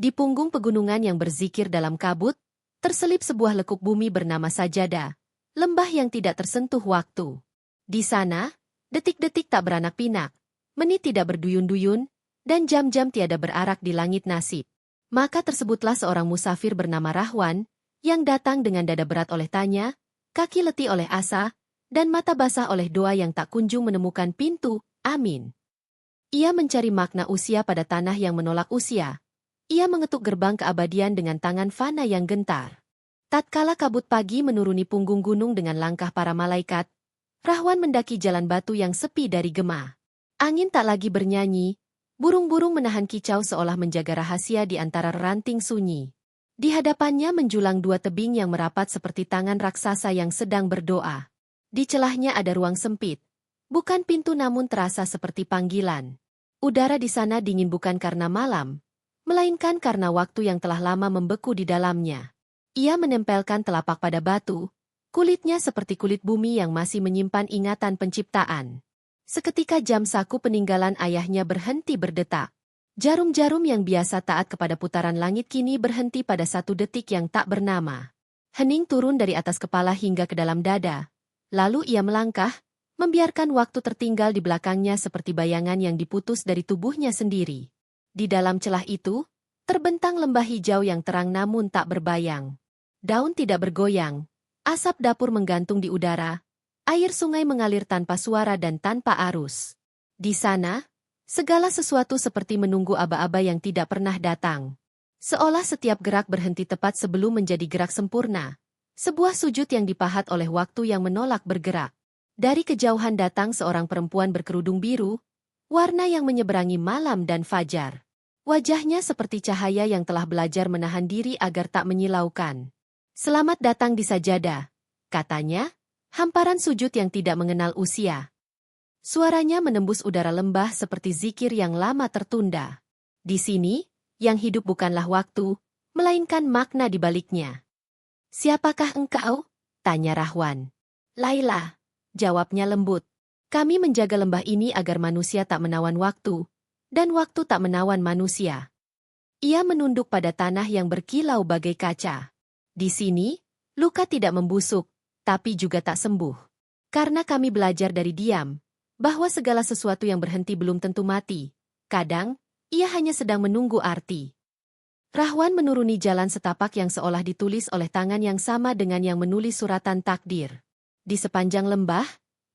Di punggung pegunungan yang berzikir dalam kabut, terselip sebuah lekuk bumi bernama Sajada, lembah yang tidak tersentuh waktu. Di sana, detik-detik tak beranak pinak, menit tidak berduyun-duyun, dan jam-jam tiada berarak di langit nasib. Maka tersebutlah seorang musafir bernama Rahwan, yang datang dengan dada berat oleh tanya, kaki letih oleh asa, dan mata basah oleh doa yang tak kunjung menemukan pintu, amin. Ia mencari makna usia pada tanah yang menolak usia. Ia mengetuk gerbang keabadian dengan tangan fana yang gentar. Tatkala kabut pagi menuruni punggung gunung dengan langkah para malaikat, Rahwan mendaki jalan batu yang sepi dari gema. Angin tak lagi bernyanyi, burung-burung menahan kicau seolah menjaga rahasia di antara ranting sunyi. Di hadapannya menjulang dua tebing yang merapat seperti tangan raksasa yang sedang berdoa. Di celahnya ada ruang sempit. Bukan pintu namun terasa seperti panggilan. Udara di sana dingin bukan karena malam, melainkan karena waktu yang telah lama membeku di dalamnya. Ia menempelkan telapak pada batu, kulitnya seperti kulit bumi yang masih menyimpan ingatan penciptaan. Seketika jam saku peninggalan ayahnya berhenti berdetak. Jarum-jarum yang biasa taat kepada putaran langit kini berhenti pada satu detik yang tak bernama. Hening turun dari atas kepala hingga ke dalam dada. Lalu ia melangkah, membiarkan waktu tertinggal di belakangnya seperti bayangan yang diputus dari tubuhnya sendiri. Di dalam celah itu, terbentang lembah hijau yang terang namun tak berbayang. Daun tidak bergoyang, asap dapur menggantung di udara, air sungai mengalir tanpa suara dan tanpa arus. Di sana, segala sesuatu seperti menunggu aba-aba yang tidak pernah datang. Seolah setiap gerak berhenti tepat sebelum menjadi gerak sempurna. Sebuah sujud yang dipahat oleh waktu yang menolak bergerak. Dari kejauhan datang seorang perempuan berkerudung biru, warna yang menyeberangi malam dan fajar. Wajahnya seperti cahaya yang telah belajar menahan diri agar tak menyilaukan. Selamat datang di Sajada, katanya, hamparan sujud yang tidak mengenal usia. Suaranya menembus udara lembah seperti zikir yang lama tertunda. Di sini, yang hidup bukanlah waktu, melainkan makna di baliknya. Siapakah engkau? Tanya Rahwan. Laila, jawabnya lembut. Kami menjaga lembah ini agar manusia tak menawan waktu, dan waktu tak menawan manusia. Ia menunduk pada tanah yang berkilau bagai kaca. Di sini, luka tidak membusuk, tapi juga tak sembuh. Karena kami belajar dari diam, bahwa segala sesuatu yang berhenti belum tentu mati. Kadang, ia hanya sedang menunggu arti. Rahwan menuruni jalan setapak yang seolah ditulis oleh tangan yang sama dengan yang menulis suratan takdir. Di sepanjang lembah,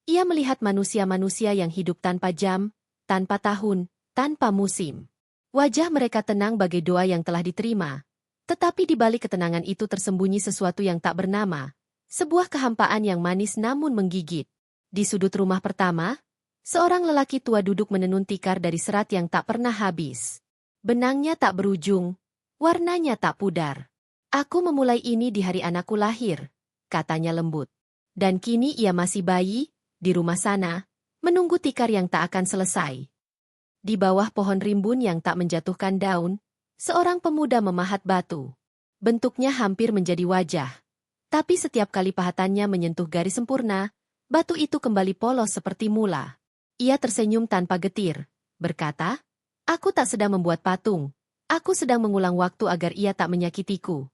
ia melihat manusia-manusia yang hidup tanpa jam, tanpa tahun, tanpa musim. Wajah mereka tenang bagai doa yang telah diterima. Tetapi di balik ketenangan itu tersembunyi sesuatu yang tak bernama. Sebuah kehampaan yang manis namun menggigit. Di sudut rumah pertama, seorang lelaki tua duduk menenun tikar dari serat yang tak pernah habis. Benangnya tak berujung, warnanya tak pudar. Aku memulai ini di hari anakku lahir, katanya lembut. Dan kini ia masih bayi, di rumah sana, menunggu tikar yang tak akan selesai. Di bawah pohon rimbun yang tak menjatuhkan daun, seorang pemuda memahat batu. Bentuknya hampir menjadi wajah. Tapi setiap kali pahatannya menyentuh garis sempurna, batu itu kembali polos seperti mula. Ia tersenyum tanpa getir, berkata, aku tak sedang membuat patung, aku sedang mengulang waktu agar ia tak menyakitiku.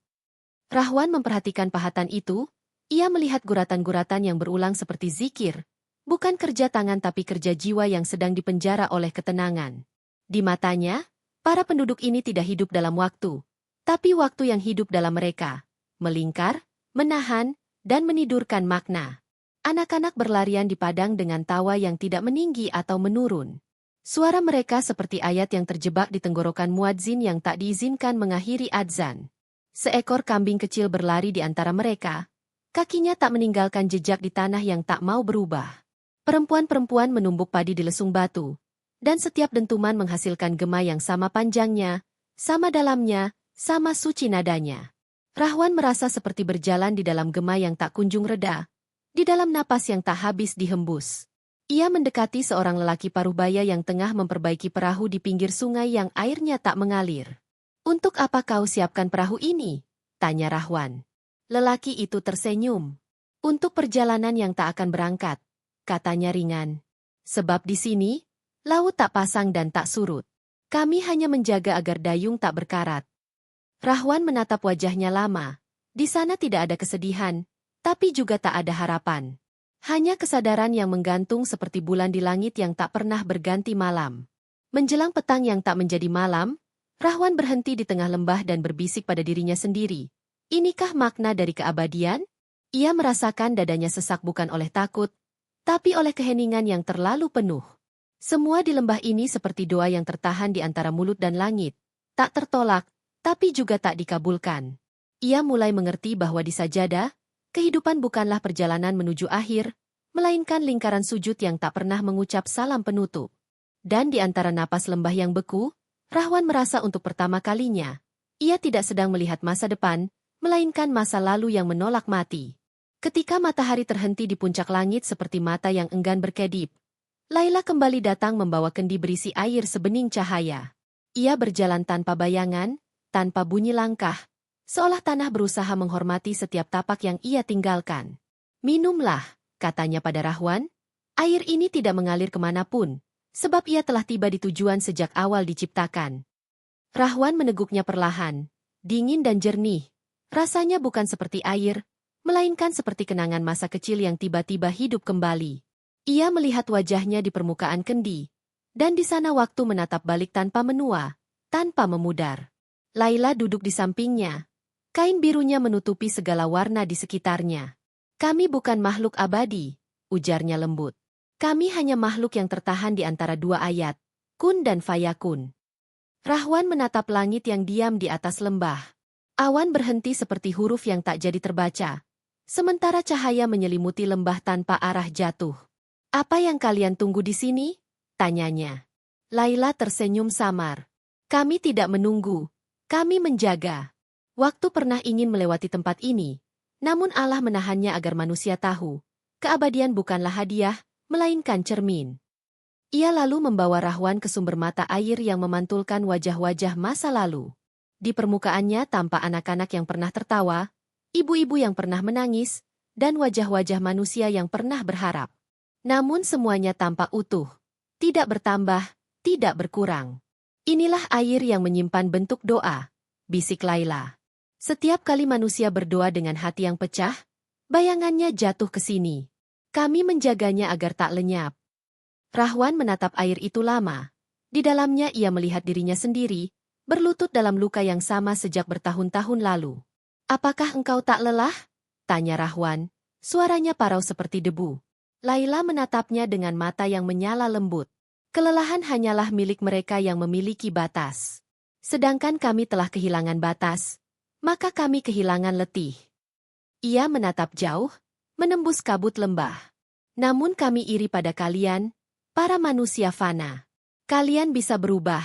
Rahwan memperhatikan pahatan itu, ia melihat guratan-guratan yang berulang seperti zikir, bukan kerja tangan tapi kerja jiwa yang sedang dipenjara oleh ketenangan. Di matanya, para penduduk ini tidak hidup dalam waktu, tapi waktu yang hidup dalam mereka, melingkar, menahan, dan menidurkan makna. Anak-anak berlarian di padang dengan tawa yang tidak meninggi atau menurun. Suara mereka seperti ayat yang terjebak di tenggorokan muadzin yang tak diizinkan mengakhiri adzan. Seekor kambing kecil berlari di antara mereka, kakinya tak meninggalkan jejak di tanah yang tak mau berubah. Perempuan-perempuan menumbuk padi di lesung batu, dan setiap dentuman menghasilkan gema yang sama panjangnya, sama dalamnya, sama suci nadanya. Rahwan merasa seperti berjalan di dalam gema yang tak kunjung reda, di dalam napas yang tak habis dihembus. Ia mendekati seorang lelaki paruhbaya yang tengah memperbaiki perahu di pinggir sungai yang airnya tak mengalir. Untuk apa kau siapkan perahu ini? Tanya Rahwan. Lelaki itu tersenyum. Untuk perjalanan yang tak akan berangkat, katanya ringan. Sebab di sini, laut tak pasang dan tak surut. Kami hanya menjaga agar dayung tak berkarat. Rahwan menatap wajahnya lama. Di sana tidak ada kesedihan, tapi juga tak ada harapan. Hanya kesadaran yang menggantung seperti bulan di langit yang tak pernah berganti malam. Menjelang petang yang tak menjadi malam, Rahwan berhenti di tengah lembah dan berbisik pada dirinya sendiri. Inikah makna dari keabadian? Ia merasakan dadanya sesak bukan oleh takut, tapi oleh keheningan yang terlalu penuh. Semua di lembah ini seperti doa yang tertahan di antara mulut dan langit. Tak tertolak, tapi juga tak dikabulkan. Ia mulai mengerti bahwa di sajadah, kehidupan bukanlah perjalanan menuju akhir, melainkan lingkaran sujud yang tak pernah mengucap salam penutup. Dan di antara napas lembah yang beku, Rahwan merasa untuk pertama kalinya, ia tidak sedang melihat masa depan, melainkan masa lalu yang menolak mati. Ketika matahari terhenti di puncak langit seperti mata yang enggan berkedip, Laila kembali datang membawa kendi berisi air sebening cahaya. Ia berjalan tanpa bayangan, tanpa bunyi langkah, seolah tanah berusaha menghormati setiap tapak yang ia tinggalkan. Minumlah, katanya pada Rahwan. Air ini tidak mengalir kemanapun, sebab ia telah tiba di tujuan sejak awal diciptakan. Rahwan meneguknya perlahan, dingin dan jernih. Rasanya bukan seperti air, melainkan seperti kenangan masa kecil yang tiba-tiba hidup kembali. Ia melihat wajahnya di permukaan kendi, dan di sana waktu menatap balik tanpa menua, tanpa memudar. Laila duduk di sampingnya. Kain birunya menutupi segala warna di sekitarnya. Kami bukan makhluk abadi, ujarnya lembut. Kami hanya makhluk yang tertahan di antara dua ayat, kun dan fayakun. Rahwan menatap langit yang diam di atas lembah. Awan berhenti seperti huruf yang tak jadi terbaca, sementara cahaya menyelimuti lembah tanpa arah jatuh. Apa yang kalian tunggu di sini? Tanyanya. Laila tersenyum samar. Kami tidak menunggu, kami menjaga. Waktu pernah ingin melewati tempat ini, namun Allah menahannya agar manusia tahu, keabadian bukanlah hadiah, melainkan cermin. Ia lalu membawa Rahwan ke sumber mata air yang memantulkan wajah-wajah masa lalu. Di permukaannya tampak anak-anak yang pernah tertawa, ibu-ibu yang pernah menangis, dan wajah-wajah manusia yang pernah berharap. Namun semuanya tampak utuh, tidak bertambah, tidak berkurang. Inilah air yang menyimpan bentuk doa, bisik Laila. Setiap kali manusia berdoa dengan hati yang pecah, bayangannya jatuh ke sini. Kami menjaganya agar tak lenyap. Rahwan menatap air itu lama. Di dalamnya ia melihat dirinya sendiri, berlutut dalam luka yang sama sejak bertahun-tahun lalu. Apakah engkau tak lelah? Tanya Rahwan, suaranya parau seperti debu. Laila menatapnya dengan mata yang menyala lembut. Kelelahan hanyalah milik mereka yang memiliki batas. Sedangkan kami telah kehilangan batas, maka kami kehilangan letih. Ia menatap jauh, menembus kabut lembah. Namun kami iri pada kalian, para manusia fana. Kalian bisa berubah,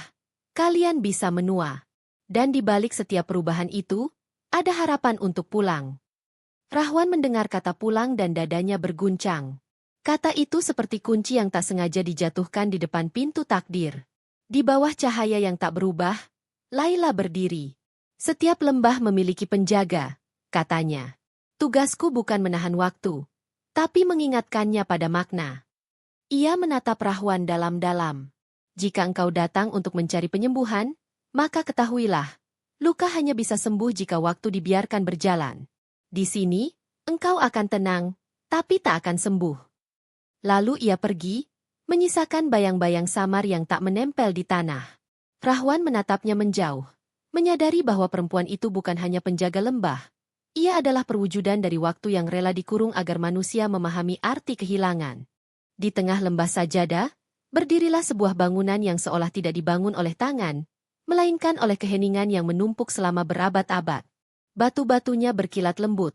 kalian bisa menua. Dan di balik setiap perubahan itu, ada harapan untuk pulang. Rahwan mendengar kata pulang dan dadanya berguncang. Kata itu seperti kunci yang tak sengaja dijatuhkan di depan pintu takdir. Di bawah cahaya yang tak berubah, Laila berdiri. Setiap lembah memiliki penjaga, katanya. Tugasku bukan menahan waktu, tapi mengingatkannya pada makna. Ia menatap Rahwan dalam-dalam. Jika engkau datang untuk mencari penyembuhan, maka ketahuilah, luka hanya bisa sembuh jika waktu dibiarkan berjalan. Di sini, engkau akan tenang, tapi tak akan sembuh. Lalu ia pergi, menyisakan bayang-bayang samar yang tak menempel di tanah. Rahwan menatapnya menjauh, menyadari bahwa perempuan itu bukan hanya penjaga lembah. Ia adalah perwujudan dari waktu yang rela dikurung agar manusia memahami arti kehilangan. Di tengah lembah sajadah, berdirilah sebuah bangunan yang seolah tidak dibangun oleh tangan, melainkan oleh keheningan yang menumpuk selama berabad-abad. Batu-batunya berkilat lembut,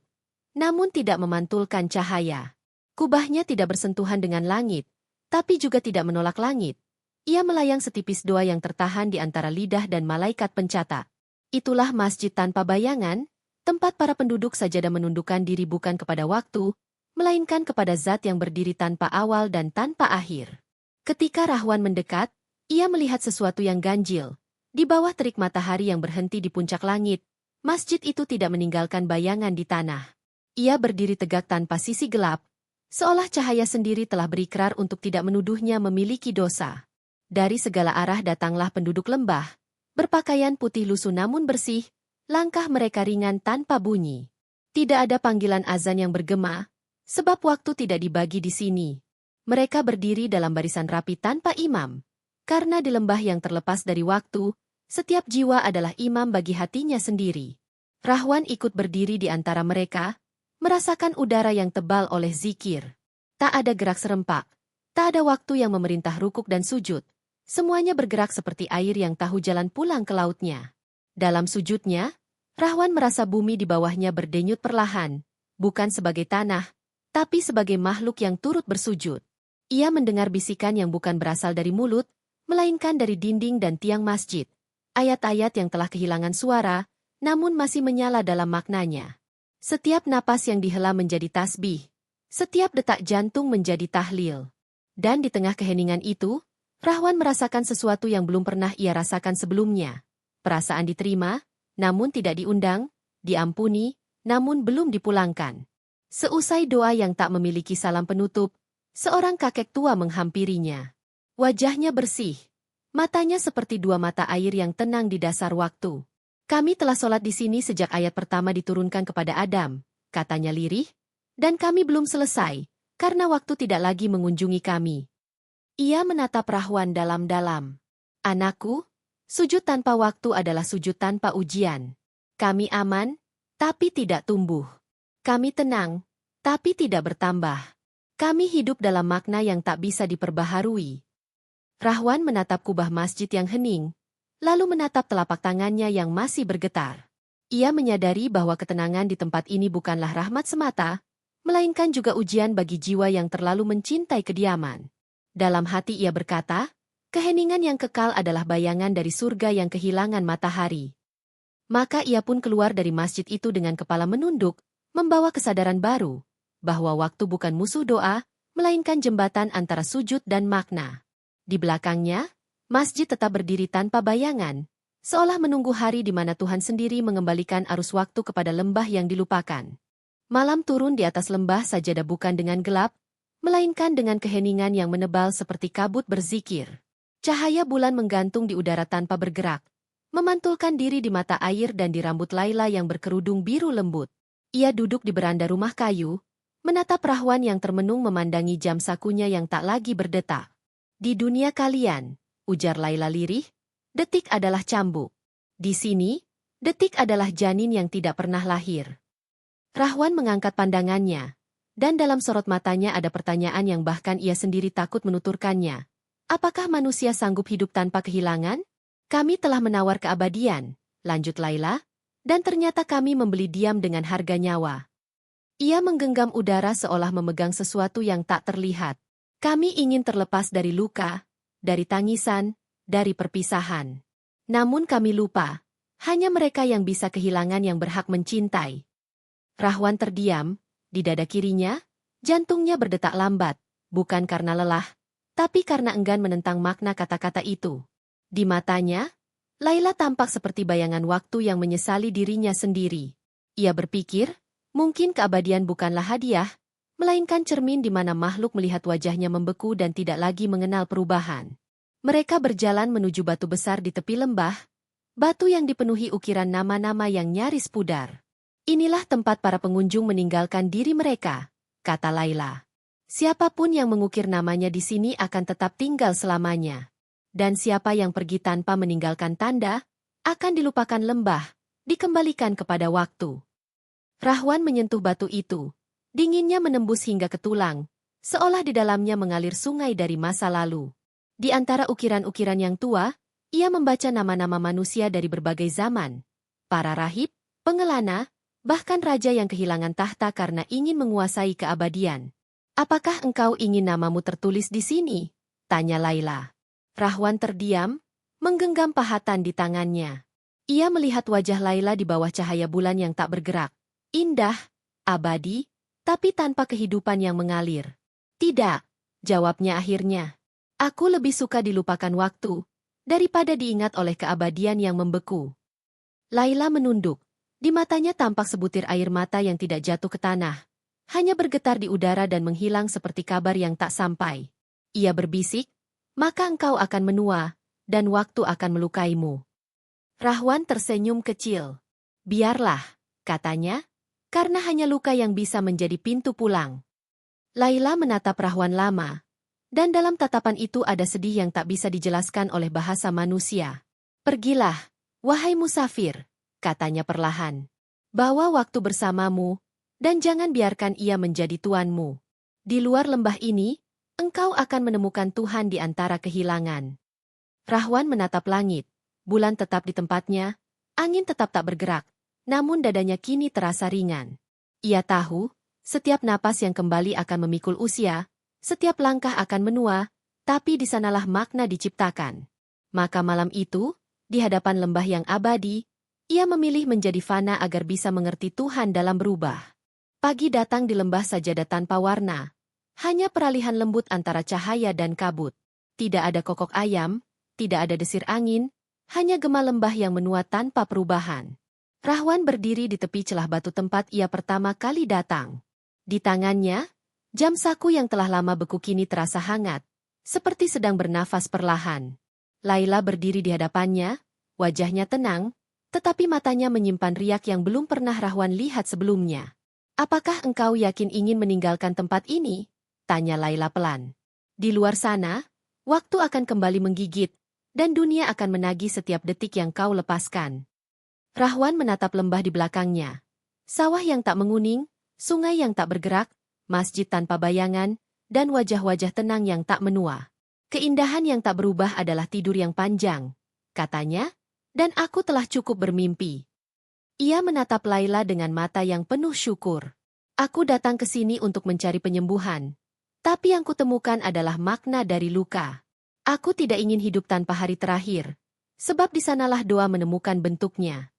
namun tidak memantulkan cahaya. Kubahnya tidak bersentuhan dengan langit, tapi juga tidak menolak langit. Ia melayang setipis doa yang tertahan di antara lidah dan malaikat pencatat. Itulah masjid tanpa bayangan, tempat para penduduk sajadah menundukkan diri bukan kepada waktu, melainkan kepada zat yang berdiri tanpa awal dan tanpa akhir. Ketika Rahwan mendekat, ia melihat sesuatu yang ganjil. Di bawah terik matahari yang berhenti di puncak langit, masjid itu tidak meninggalkan bayangan di tanah. Ia berdiri tegak tanpa sisi gelap, seolah cahaya sendiri telah berikrar untuk tidak menuduhnya memiliki dosa. Dari segala arah datanglah penduduk lembah, berpakaian putih lusuh namun bersih, Langkah mereka ringan tanpa bunyi. Tidak ada panggilan azan yang bergema, sebab waktu tidak dibagi di sini. Mereka berdiri dalam barisan rapi tanpa imam. Karena di lembah yang terlepas dari waktu, setiap jiwa adalah imam bagi hatinya sendiri. Rahwan ikut berdiri di antara mereka, merasakan udara yang tebal oleh zikir. Tak ada gerak serempak, tak ada waktu yang memerintah rukuk dan sujud. Semuanya bergerak seperti air yang tahu jalan pulang ke lautnya. Dalam sujudnya, Rahwan merasa bumi di bawahnya berdenyut perlahan, bukan sebagai tanah, tapi sebagai makhluk yang turut bersujud. Ia mendengar bisikan yang bukan berasal dari mulut, melainkan dari dinding dan tiang masjid. Ayat-ayat yang telah kehilangan suara, namun masih menyala dalam maknanya. Setiap napas yang dihela menjadi tasbih, setiap detak jantung menjadi tahlil. Dan di tengah keheningan itu, Rahwan merasakan sesuatu yang belum pernah ia rasakan sebelumnya. Perasaan diterima, namun tidak diundang, diampuni, namun belum dipulangkan. Seusai doa yang tak memiliki salam penutup, seorang kakek tua menghampirinya. Wajahnya bersih, matanya seperti dua mata air yang tenang di dasar waktu. Kami telah sholat di sini sejak ayat pertama diturunkan kepada Adam, katanya lirih, dan kami belum selesai, karena waktu tidak lagi mengunjungi kami. Ia menatap Rahwan dalam-dalam. Anakku, sujud tanpa waktu adalah sujud tanpa ujian. Kami aman, tapi tidak tumbuh. Kami tenang, tapi tidak bertambah. Kami hidup dalam makna yang tak bisa diperbaharui. Rahwan menatap kubah masjid yang hening, lalu menatap telapak tangannya yang masih bergetar. Ia menyadari bahwa ketenangan di tempat ini bukanlah rahmat semata, melainkan juga ujian bagi jiwa yang terlalu mencintai kediaman. Dalam hati ia berkata, keheningan yang kekal adalah bayangan dari surga yang kehilangan matahari. Maka ia pun keluar dari masjid itu dengan kepala menunduk, membawa kesadaran baru, bahwa waktu bukan musuh doa, melainkan jembatan antara sujud dan makna. Di belakangnya, masjid tetap berdiri tanpa bayangan, seolah menunggu hari di mana Tuhan sendiri mengembalikan arus waktu kepada lembah yang dilupakan. Malam turun di atas lembah sajadah bukan dengan gelap, melainkan dengan keheningan yang menebal seperti kabut berzikir. Cahaya bulan menggantung di udara tanpa bergerak, memantulkan diri di mata air dan di rambut Laila yang berkerudung biru lembut. Ia duduk di beranda rumah kayu, menatap Rahwan yang termenung memandangi jam sakunya yang tak lagi berdetak. Di dunia kalian, ujar Laila lirih, detik adalah cambuk. Di sini, detik adalah janin yang tidak pernah lahir. Rahwan mengangkat pandangannya, dan dalam sorot matanya ada pertanyaan yang bahkan ia sendiri takut menuturkannya. Apakah manusia sanggup hidup tanpa kehilangan? Kami telah menawar keabadian, lanjut Laila, dan ternyata kami membeli diam dengan harga nyawa. Ia menggenggam udara seolah memegang sesuatu yang tak terlihat. Kami ingin terlepas dari luka, dari tangisan, dari perpisahan. Namun kami lupa, hanya mereka yang bisa kehilangan yang berhak mencintai. Rahwan terdiam. Di dada kirinya, jantungnya berdetak lambat, bukan karena lelah, tapi karena enggan menentang makna kata-kata itu. Di matanya, Laila tampak seperti bayangan waktu yang menyesali dirinya sendiri. Ia berpikir, mungkin keabadian bukanlah hadiah, melainkan cermin di mana makhluk melihat wajahnya membeku dan tidak lagi mengenal perubahan. Mereka berjalan menuju batu besar di tepi lembah, batu yang dipenuhi ukiran nama-nama yang nyaris pudar. Inilah tempat para pengunjung meninggalkan diri mereka, kata Laila. Siapapun yang mengukir namanya di sini akan tetap tinggal selamanya. Dan siapa yang pergi tanpa meninggalkan tanda, akan dilupakan lembah, dikembalikan kepada waktu. Rahwan menyentuh batu itu. Dinginnya menembus hingga ke tulang, seolah di dalamnya mengalir sungai dari masa lalu. Di antara ukiran-ukiran yang tua, ia membaca nama-nama manusia dari berbagai zaman. Para rahib, pengelana, bahkan raja yang kehilangan tahta karena ingin menguasai keabadian. Apakah engkau ingin namamu tertulis di sini? Tanya Laila. Rahwan terdiam, menggenggam pahatan di tangannya. Ia melihat wajah Laila di bawah cahaya bulan yang tak bergerak. Indah, abadi, tapi tanpa kehidupan yang mengalir. Tidak, jawabnya akhirnya. Aku lebih suka dilupakan waktu, daripada diingat oleh keabadian yang membeku. Laila menunduk. Di matanya tampak sebutir air mata yang tidak jatuh ke tanah, hanya bergetar di udara dan menghilang seperti kabar yang tak sampai. Ia berbisik, maka engkau akan menua, dan waktu akan melukaimu. Rahwan tersenyum kecil. Biarlah, katanya, karena hanya luka yang bisa menjadi pintu pulang. Laila menatap Rahwan lama, dan dalam tatapan itu ada sedih yang tak bisa dijelaskan oleh bahasa manusia. Pergilah, wahai musafir, katanya perlahan. Bawa waktu bersamamu, dan jangan biarkan ia menjadi tuanmu. Di luar lembah ini, engkau akan menemukan Tuhan di antara kehilangan. Rahwan menatap langit, bulan tetap di tempatnya, angin tetap tak bergerak, namun dadanya kini terasa ringan. Ia tahu, setiap napas yang kembali akan memikul usia, setiap langkah akan menua, tapi di sanalah makna diciptakan. Maka malam itu, di hadapan lembah yang abadi, ia memilih menjadi fana agar bisa mengerti Tuhan dalam berubah. Pagi datang di lembah sajadah tanpa warna, hanya peralihan lembut antara cahaya dan kabut. Tidak ada kokok ayam, tidak ada desir angin, hanya gema lembah yang menua tanpa perubahan. Rahwan berdiri di tepi celah batu tempat ia pertama kali datang. Di tangannya, jam saku yang telah lama beku kini terasa hangat, seperti sedang bernafas perlahan. Laila berdiri di hadapannya, wajahnya tenang, tetapi matanya menyimpan riak yang belum pernah Rahwan lihat sebelumnya. "Apakah engkau yakin ingin meninggalkan tempat ini?" tanya Laila pelan. "Di luar sana, waktu akan kembali menggigit, dan dunia akan menagih setiap detik yang kau lepaskan." Rahwan menatap lembah di belakangnya. Sawah yang tak menguning, sungai yang tak bergerak, masjid tanpa bayangan, dan wajah-wajah tenang yang tak menua. "Keindahan yang tak berubah adalah tidur yang panjang," katanya, "dan aku telah cukup bermimpi." Ia menatap Laila dengan mata yang penuh syukur. "Aku datang ke sini untuk mencari penyembuhan, tapi yang kutemukan adalah makna dari luka. Aku tidak ingin hidup tanpa hari terakhir, sebab di sanalah doa menemukan bentuknya."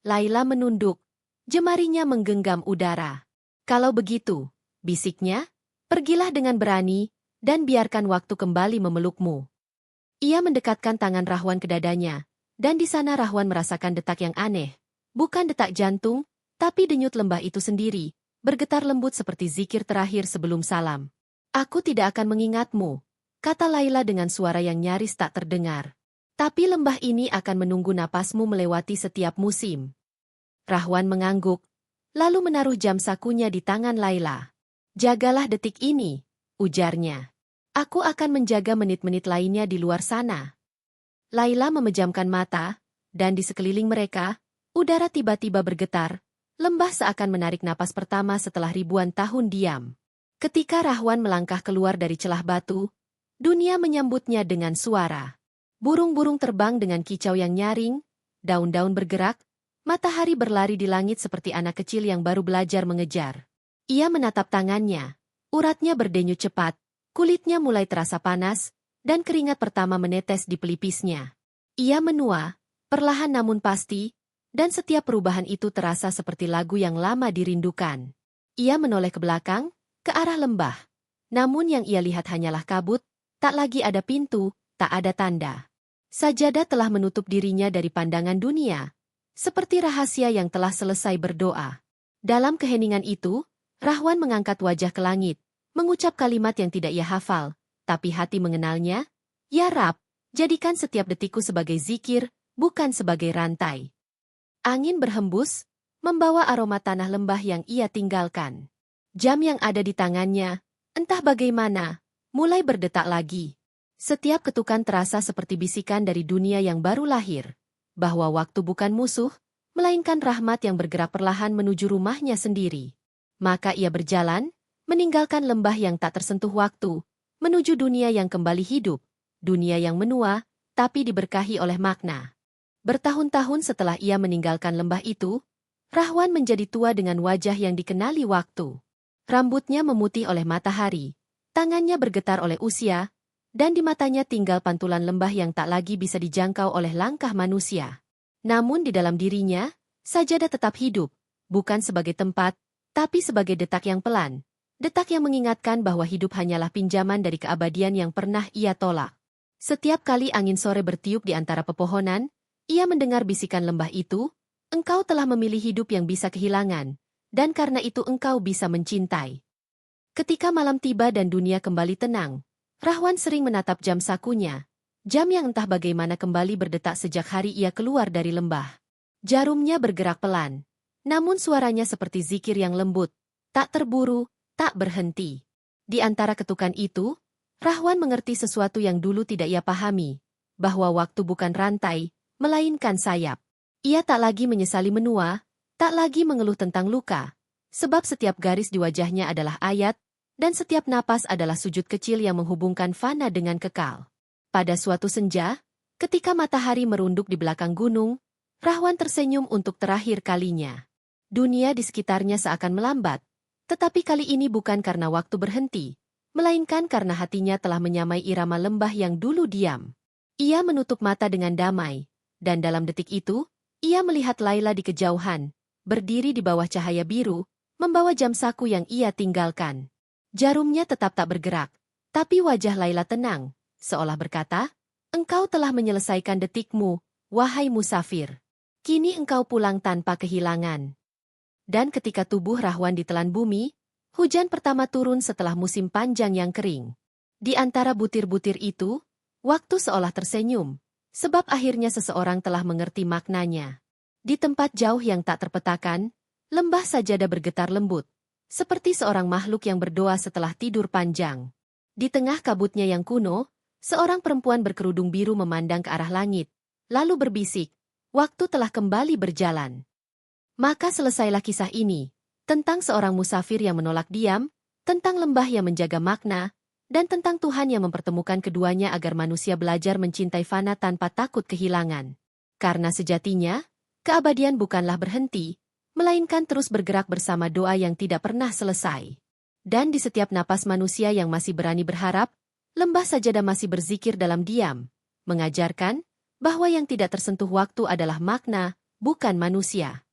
Laila menunduk, jemarinya menggenggam udara. "Kalau begitu," bisiknya, "pergilah dengan berani, dan biarkan waktu kembali memelukmu." Ia mendekatkan tangan Rahwan ke dadanya, dan di sana Rahwan merasakan detak yang aneh. Bukan detak jantung, tapi denyut lembah itu sendiri, bergetar lembut seperti zikir terakhir sebelum salam. "Aku tidak akan mengingatmu," kata Laila dengan suara yang nyaris tak terdengar. "Tapi lembah ini akan menunggu napasmu melewati setiap musim." Rahwan mengangguk, lalu menaruh jam sakunya di tangan Laila. "Jagalah detik ini," ujarnya. "Aku akan menjaga menit-menit lainnya di luar sana." Laila memejamkan mata, dan di sekeliling mereka, udara tiba-tiba bergetar, lembah seakan menarik napas pertama setelah ribuan tahun diam. Ketika Rahwan melangkah keluar dari celah batu, dunia menyambutnya dengan suara. Burung-burung terbang dengan kicau yang nyaring, daun-daun bergerak, matahari berlari di langit seperti anak kecil yang baru belajar mengejar. Ia menatap tangannya, uratnya berdenyut cepat, kulitnya mulai terasa panas, dan keringat pertama menetes di pelipisnya. Ia menua, perlahan namun pasti, dan setiap perubahan itu terasa seperti lagu yang lama dirindukan. Ia menoleh ke belakang, ke arah lembah. Namun yang ia lihat hanyalah kabut, tak lagi ada pintu, tak ada tanda. Sajadah telah menutup dirinya dari pandangan dunia, seperti rahasia yang telah selesai berdoa. Dalam keheningan itu, Rahwan mengangkat wajah ke langit, mengucap kalimat yang tidak ia hafal, tapi hati mengenalnya. "Ya Rab, jadikan setiap detikku sebagai zikir, bukan sebagai rantai." Angin berhembus, membawa aroma tanah lembah yang ia tinggalkan. Jam yang ada di tangannya, entah bagaimana, mulai berdetak lagi. Setiap ketukan terasa seperti bisikan dari dunia yang baru lahir, bahwa waktu bukan musuh, melainkan rahmat yang bergerak perlahan menuju rumahnya sendiri. Maka ia berjalan, meninggalkan lembah yang tak tersentuh waktu, menuju dunia yang kembali hidup, dunia yang menua, tapi diberkahi oleh makna. Bertahun-tahun setelah ia meninggalkan lembah itu, Rahwan menjadi tua dengan wajah yang dikenali waktu. Rambutnya memutih oleh matahari, tangannya bergetar oleh usia, dan di matanya tinggal pantulan lembah yang tak lagi bisa dijangkau oleh langkah manusia. Namun di dalam dirinya, sajadah tetap hidup, bukan sebagai tempat, tapi sebagai detak yang pelan, detak yang mengingatkan bahwa hidup hanyalah pinjaman dari keabadian yang pernah ia tolak. Setiap kali angin sore bertiup di antara pepohonan, ia mendengar bisikan lembah itu, "Engkau telah memilih hidup yang bisa kehilangan, dan karena itu engkau bisa mencintai." Ketika malam tiba dan dunia kembali tenang, Rahwan sering menatap jam sakunya, jam yang entah bagaimana kembali berdetak sejak hari ia keluar dari lembah. Jarumnya bergerak pelan, namun suaranya seperti zikir yang lembut, tak terburu, tak berhenti. Di antara ketukan itu, Rahwan mengerti sesuatu yang dulu tidak ia pahami, bahwa waktu bukan rantai, melainkan sayap. Ia tak lagi menyesali menua, tak lagi mengeluh tentang luka, sebab setiap garis di wajahnya adalah ayat, dan setiap napas adalah sujud kecil yang menghubungkan fana dengan kekal. Pada suatu senja, ketika matahari merunduk di belakang gunung, Rahwan tersenyum untuk terakhir kalinya. Dunia di sekitarnya seakan melambat, tetapi kali ini bukan karena waktu berhenti, melainkan karena hatinya telah menyamai irama lembah yang dulu diam. Ia menutup mata dengan damai, dan dalam detik itu, ia melihat Laila di kejauhan, berdiri di bawah cahaya biru, membawa jam saku yang ia tinggalkan. Jarumnya tetap tak bergerak, tapi wajah Laila tenang, seolah berkata, "Engkau telah menyelesaikan detikmu, wahai musafir. Kini engkau pulang tanpa kehilangan." Dan ketika tubuh Rahwan ditelan bumi, hujan pertama turun setelah musim panjang yang kering. Di antara butir-butir itu, waktu seolah tersenyum, sebab akhirnya seseorang telah mengerti maknanya. Di tempat jauh yang tak terpetakan, lembah sajadah bergetar lembut, seperti seorang makhluk yang berdoa setelah tidur panjang. Di tengah kabutnya yang kuno, seorang perempuan berkerudung biru memandang ke arah langit, lalu berbisik, "Waktu telah kembali berjalan." Maka selesailah kisah ini, tentang seorang musafir yang menolak diam, tentang lembah yang menjaga makna, dan tentang Tuhan yang mempertemukan keduanya agar manusia belajar mencintai fana tanpa takut kehilangan. Karena sejatinya, keabadian bukanlah berhenti, melainkan terus bergerak bersama doa yang tidak pernah selesai. Dan di setiap napas manusia yang masih berani berharap, lembah sajadah masih berzikir dalam diam, mengajarkan bahwa yang tidak tersentuh waktu adalah makna, bukan manusia.